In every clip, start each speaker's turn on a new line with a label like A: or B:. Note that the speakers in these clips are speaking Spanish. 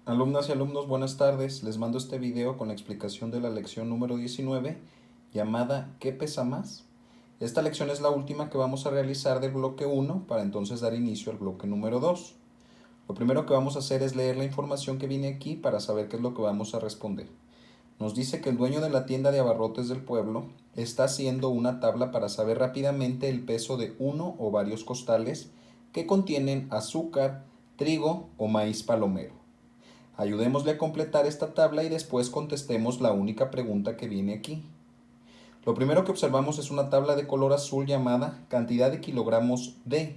A: Alumnas y alumnos, buenas tardes. Les mando este video con la explicación de la lección número 19, llamada ¿Qué pesa más? Esta lección es la última que vamos a realizar del bloque 1 para entonces dar inicio al bloque número 2. Lo primero que vamos a hacer es leer la información que viene aquí para saber qué es lo que vamos a responder. Nos dice que el dueño de la tienda de abarrotes del pueblo está haciendo una tabla para saber rápidamente el peso de uno o varios costales que contienen azúcar, trigo o maíz palomero. Ayudémosle a completar esta tabla y después contestemos la única pregunta que viene aquí. Lo primero que observamos es una tabla de color azul llamada cantidad de kilogramos de,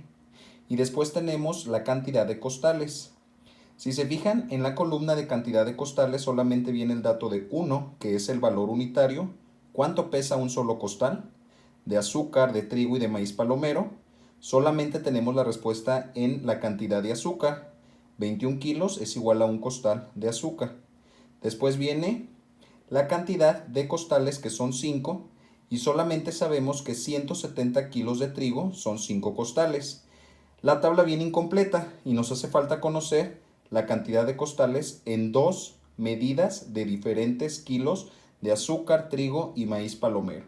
A: y después tenemos la cantidad de costales. Si se fijan, en la columna de cantidad de costales solamente viene el dato de 1, que es el valor unitario, cuánto pesa un solo costal, de azúcar, de trigo y de maíz palomero. Solamente tenemos la respuesta en la cantidad de azúcar. 21 kilos es igual a un costal de azúcar. Después viene la cantidad de costales, que son 5, y solamente sabemos que 170 kilos de trigo son 5 costales. La tabla viene incompleta y nos hace falta conocer la cantidad de costales en dos medidas de diferentes kilos de azúcar, trigo y maíz palomero.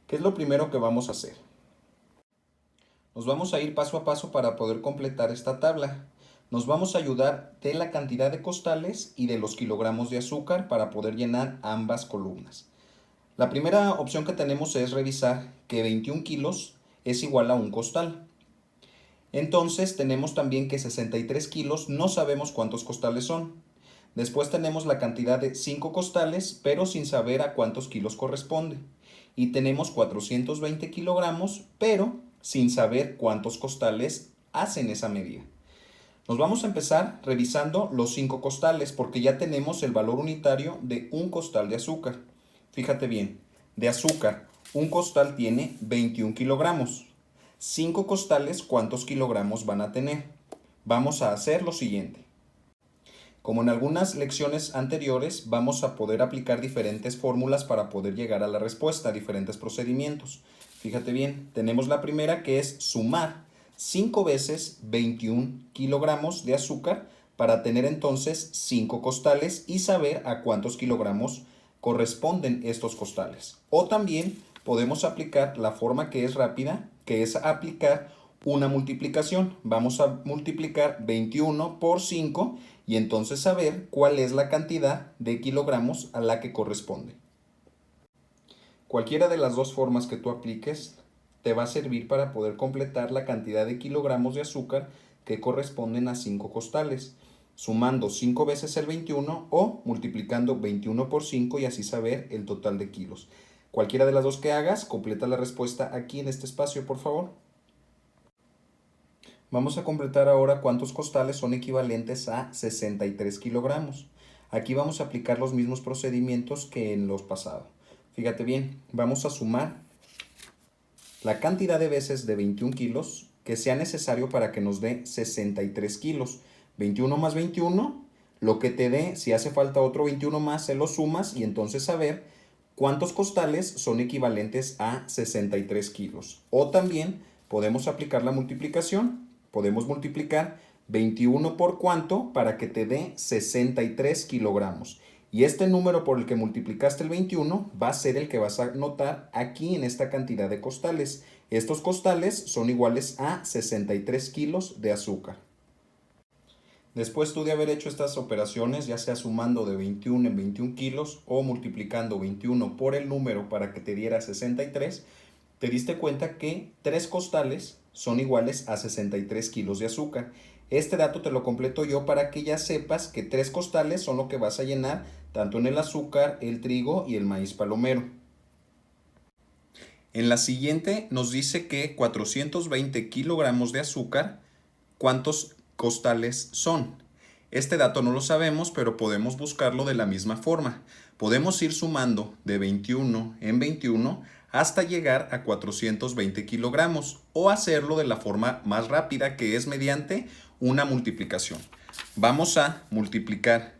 A: ¿Qué es lo primero que vamos a hacer? Nos vamos a ir paso a paso para poder completar esta tabla. Nos vamos a ayudar de la cantidad de costales y de los kilogramos de azúcar para poder llenar ambas columnas. La primera opción que tenemos es revisar que 21 kilos es igual a un costal. Entonces tenemos también que 63 kilos no sabemos cuántos costales son. Después tenemos la cantidad de 5 costales, pero sin saber a cuántos kilos corresponde. Y tenemos 420 kilogramos, pero sin saber cuántos costales hacen esa medida. Nos vamos a empezar revisando los 5 costales porque ya tenemos el valor unitario de un costal de azúcar. Fíjate bien, de azúcar, un costal tiene 21 kilogramos. 5 costales, ¿cuántos kilogramos van a tener? Vamos a hacer lo siguiente. Como en algunas lecciones anteriores, vamos a poder aplicar diferentes fórmulas para poder llegar a la respuesta, diferentes procedimientos. Fíjate bien, tenemos la primera, que es sumar 5 veces 21 kilogramos de azúcar para tener entonces 5 costales y saber a cuántos kilogramos corresponden estos costales. O también podemos aplicar la forma que es rápida, que es aplicar una multiplicación. Vamos a multiplicar 21 por 5 y entonces saber cuál es la cantidad de kilogramos a la que corresponde. Cualquiera de las dos formas que tú apliques te va a servir para poder completar la cantidad de kilogramos de azúcar que corresponden a 5 costales, sumando 5 veces el 21 o multiplicando 21 por 5 y así saber el total de kilos. Cualquiera de las dos que hagas, completa la respuesta aquí en este espacio, por favor. Vamos a completar ahora cuántos costales son equivalentes a 63 kilogramos. Aquí vamos a aplicar los mismos procedimientos que en los pasados. Fíjate bien, vamos a sumar la cantidad de veces de 21 kilos que sea necesario para que nos dé 63 kilos. 21 más 21, lo que te dé, si hace falta otro 21 más, se lo sumas y entonces saber cuántos costales son equivalentes a 63 kilos. O también podemos aplicar la multiplicación. Podemos multiplicar 21 por cuánto para que te dé 63 kilogramos. Y este número por el que multiplicaste el 21 va a ser el que vas a notar aquí en esta cantidad de costales. Estos costales son iguales a 63 kilos de azúcar. Después tú de haber hecho estas operaciones, ya sea sumando de 21 en 21 kilos o multiplicando 21 por el número para que te diera 63, te diste cuenta que 3 costales son iguales a 63 kilos de azúcar. Este dato te lo completo yo para que ya sepas que 3 costales son lo que vas a llenar tanto en el azúcar, el trigo y el maíz palomero. En la siguiente nos dice que 420 kilogramos de azúcar, ¿cuántos costales son? Este dato no lo sabemos, pero podemos buscarlo de la misma forma. Podemos ir sumando de 21 en 21 hasta llegar a 420 kilogramos o hacerlo de la forma más rápida, que es mediante una multiplicación. Vamos a multiplicar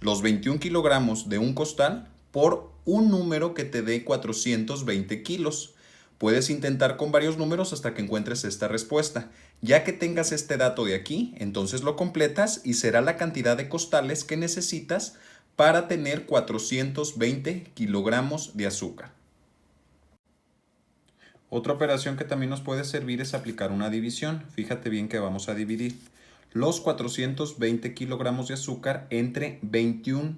A: los 21 kilogramos de un costal por un número que te dé 420 kilos. Puedes intentar con varios números hasta que encuentres esta respuesta. Ya que tengas este dato de aquí, entonces lo completas y será la cantidad de costales que necesitas para tener 420 kilogramos de azúcar. Otra operación que también nos puede servir es aplicar una división. Fíjate bien que vamos a dividir los 420 kilogramos de azúcar entre 21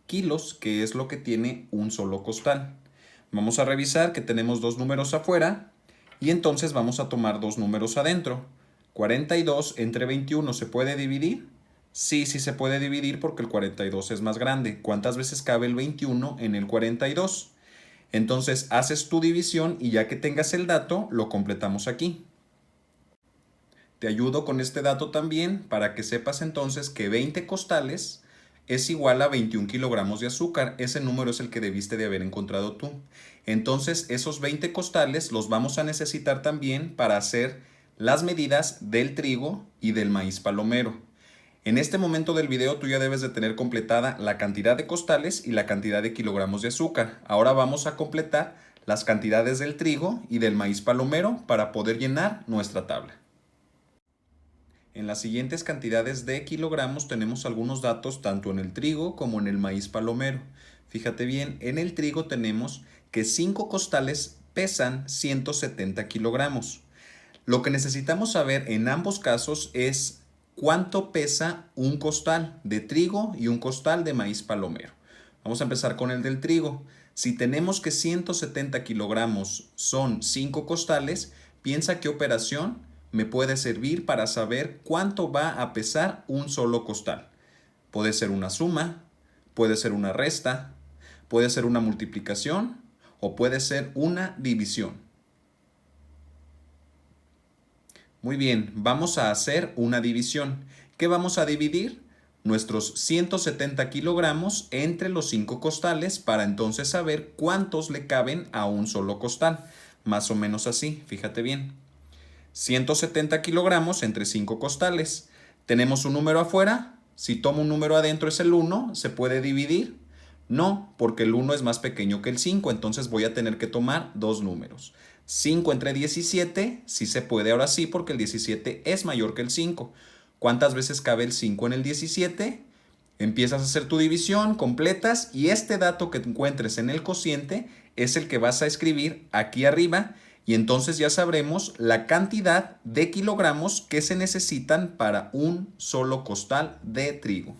A: kilos, que es lo que tiene un solo costal. Vamos a revisar que tenemos dos números afuera y entonces vamos a tomar dos números adentro. 42 entre 21, ¿se puede dividir? Sí, sí se puede dividir porque el 42 es más grande. ¿Cuántas veces cabe el 21 en el 42? Entonces haces tu división y ya que tengas el dato, lo completamos aquí. Te ayudo con este dato también para que sepas entonces que 20 costales es igual a 21 kilogramos de azúcar. Ese número es el que debiste de haber encontrado tú. Entonces esos 20 costales los vamos a necesitar también para hacer las medidas del trigo y del maíz palomero. En este momento del video tú ya debes de tener completada la cantidad de costales y la cantidad de kilogramos de azúcar. Ahora vamos a completar las cantidades del trigo y del maíz palomero para poder llenar nuestra tabla. En las siguientes cantidades de kilogramos tenemos algunos datos tanto en el trigo como en el maíz palomero. Fíjate bien, en el trigo tenemos que 5 costales pesan 170 kilogramos. Lo que necesitamos saber en ambos casos es cuánto pesa un costal de trigo y un costal de maíz palomero. Vamos a empezar con el del trigo. Si tenemos que 170 kilogramos son 5 costales, piensa qué operación me puede servir para saber cuánto va a pesar un solo costal. Puede ser una suma, puede ser una resta, puede ser una multiplicación o puede ser una división. Muy bien, vamos a hacer una división. ¿Qué vamos a dividir? Nuestros 170 kilogramos entre los 5 costales para entonces saber cuántos le caben a un solo costal. Más o menos así, fíjate bien. 170 kilogramos entre 5 costales. ¿Tenemos un número afuera? Si tomo un número adentro es el 1, ¿se puede dividir? No, porque el 1 es más pequeño que el 5, entonces voy a tener que tomar dos números. 5 entre 17, sí se puede ahora sí, porque el 17 es mayor que el 5. ¿Cuántas veces cabe el 5 en el 17? Empiezas a hacer tu división, completas y este dato que encuentres en el cociente es el que vas a escribir aquí arriba y entonces ya sabremos la cantidad de kilogramos que se necesitan para un solo costal de trigo.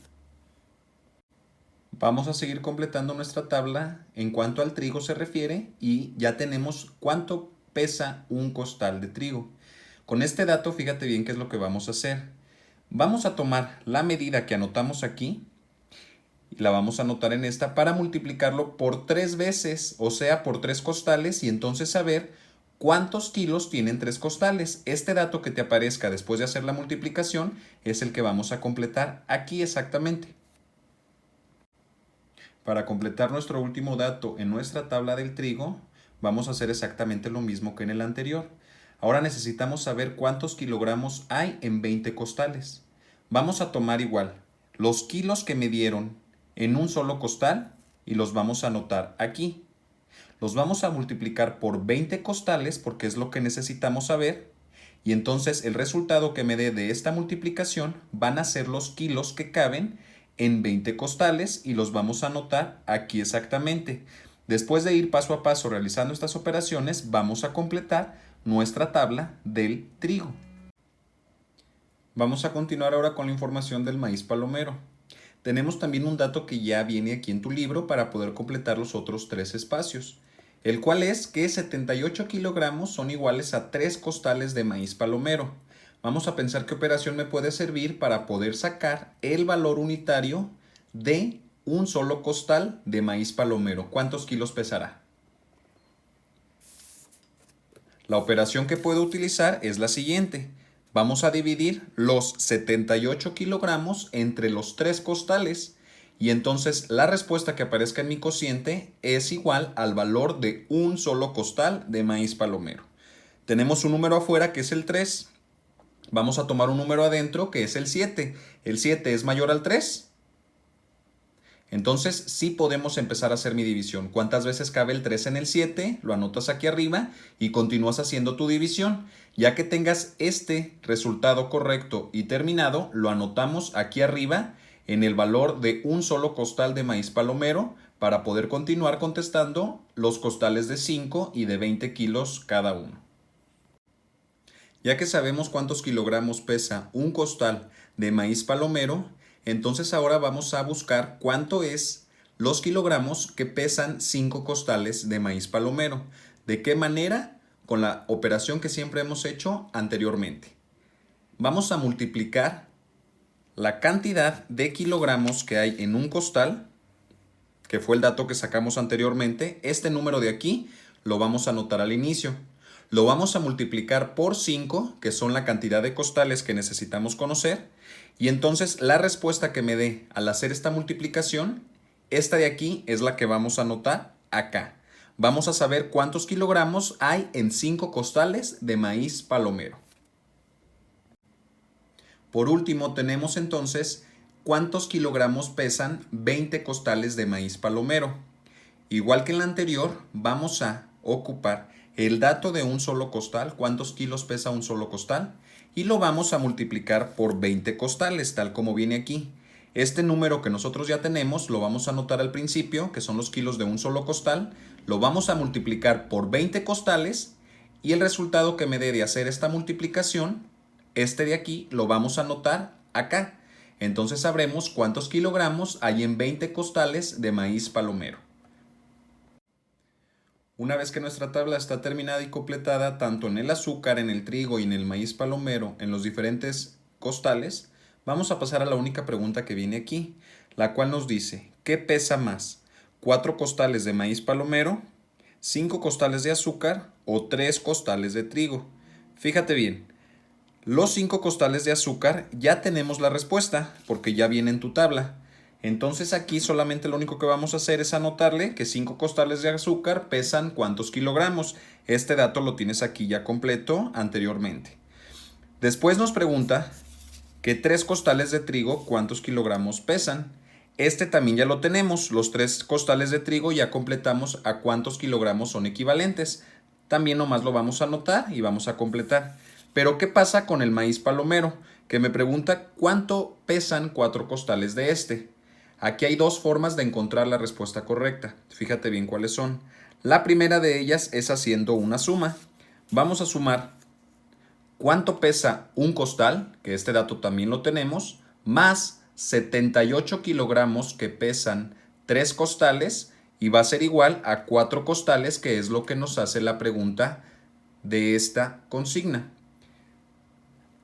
A: Vamos a seguir completando nuestra tabla en cuanto al trigo se refiere y ya tenemos cuánto pesa un costal de trigo. Con este dato, fíjate bien qué es lo que vamos a hacer. Vamos a tomar la medida que anotamos aquí y la vamos a anotar en esta para multiplicarlo por 3 veces, o sea, por 3 costales y entonces saber cuántos kilos tienen 3 costales. Este dato que te aparezca después de hacer la multiplicación es el que vamos a completar aquí exactamente. Para completar nuestro último dato en nuestra tabla del trigo, vamos a hacer exactamente lo mismo que en el anterior. Ahora necesitamos saber cuántos kilogramos hay en 20 costales. Vamos a tomar igual los kilos que me dieron en un solo costal y los vamos a anotar aquí. Los vamos a multiplicar por 20 costales porque es lo que necesitamos saber. Y entonces el resultado que me dé de esta multiplicación van a ser los kilos que caben en 20 costales y los vamos a anotar aquí exactamente. Después de ir paso a paso realizando estas operaciones, vamos a completar nuestra tabla del trigo. Vamos a continuar ahora con la información del maíz palomero. Tenemos también un dato que ya viene aquí en tu libro para poder completar los otros 3 espacios, el cual es que 78 kilogramos son iguales a 3 costales de maíz palomero. Vamos a pensar qué operación me puede servir para poder sacar el valor unitario de un solo costal de maíz palomero. ¿Cuántos kilos pesará? La operación que puedo utilizar es la siguiente. Vamos a dividir los 78 kilogramos entre los 3 costales y entonces la respuesta que aparezca en mi cociente es igual al valor de un solo costal de maíz palomero. Tenemos un número afuera que es el 3. Vamos a tomar un número adentro que es el 7. ¿El 7 es mayor al 3? Entonces sí podemos empezar a hacer mi división. ¿Cuántas veces cabe el 3 en el 7? Lo anotas aquí arriba y continúas haciendo tu división. Ya que tengas este resultado correcto y terminado, lo anotamos aquí arriba en el valor de un solo costal de maíz palomero para poder continuar contestando los costales de 5 y de 20 kilos cada uno. Ya que sabemos cuántos kilogramos pesa un costal de maíz palomero, entonces ahora vamos a buscar cuánto es los kilogramos que pesan 5 costales de maíz palomero. ¿De qué manera? Con la operación que siempre hemos hecho anteriormente. Vamos a multiplicar la cantidad de kilogramos que hay en un costal, que fue el dato que sacamos anteriormente. Este número de aquí lo vamos a anotar al inicio. Lo vamos a multiplicar por 5, que son la cantidad de costales que necesitamos conocer. Y entonces la respuesta que me dé al hacer esta multiplicación, esta de aquí es la que vamos a anotar acá. Vamos a saber cuántos kilogramos hay en 5 costales de maíz palomero. Por último, tenemos entonces cuántos kilogramos pesan 20 costales de maíz palomero. Igual que en la anterior, vamos a ocupar el dato de un solo costal, cuántos kilos pesa un solo costal, y lo vamos a multiplicar por 20 costales, tal como viene aquí. Este número que nosotros ya tenemos lo vamos a anotar al principio, que son los kilos de un solo costal, lo vamos a multiplicar por 20 costales y el resultado que me dé de hacer esta multiplicación, este de aquí, lo vamos a anotar acá. Entonces sabremos cuántos kilogramos hay en 20 costales de maíz palomero. Una vez que nuestra tabla está terminada y completada, tanto en el azúcar, en el trigo y en el maíz palomero, en los diferentes costales, vamos a pasar a la única pregunta que viene aquí, la cual nos dice, ¿qué pesa más? ¿4 costales de maíz palomero, 5 costales de azúcar o 3 costales de trigo? Fíjate bien, los 5 costales de azúcar ya tenemos la respuesta porque ya viene en tu tabla. Entonces aquí solamente lo único que vamos a hacer es anotarle que 5 costales de azúcar pesan cuántos kilogramos. Este dato lo tienes aquí ya completo anteriormente. Después nos pregunta que 3 costales de trigo cuántos kilogramos pesan. Este también ya lo tenemos. Los 3 costales de trigo ya completamos a cuántos kilogramos son equivalentes. También nomás lo vamos a anotar y vamos a completar. Pero ¿qué pasa con el maíz palomero? Que me pregunta cuánto pesan 4 costales de este. Aquí hay dos formas de encontrar la respuesta correcta. Fíjate bien cuáles son. La primera de ellas es haciendo una suma. Vamos a sumar cuánto pesa un costal, que este dato también lo tenemos, más 78 kilogramos que pesan 3 costales y va a ser igual a 4 costales, que es lo que nos hace la pregunta de esta consigna.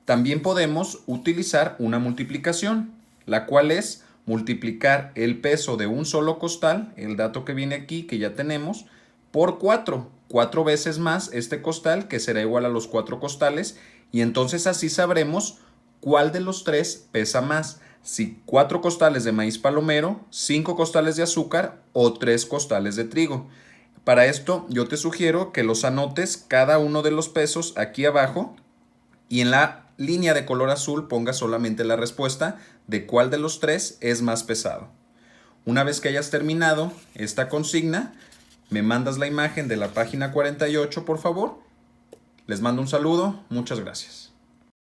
A: También podemos utilizar una multiplicación, la cual es multiplicar el peso de un solo costal, el dato que viene aquí, que ya tenemos, por 4. 4 veces más este costal, que será igual a los 4 costales, y entonces así sabremos cuál de los 3 pesa más. Si 4 costales de maíz palomero, 5 costales de azúcar o 3 costales de trigo. Para esto yo te sugiero que los anotes cada uno de los pesos aquí abajo y en la línea de color azul ponga solamente la respuesta de cuál de los 3 es más pesado. Una vez que hayas terminado esta consigna, me mandas la imagen de la página 48, por favor. Les mando un saludo, muchas gracias.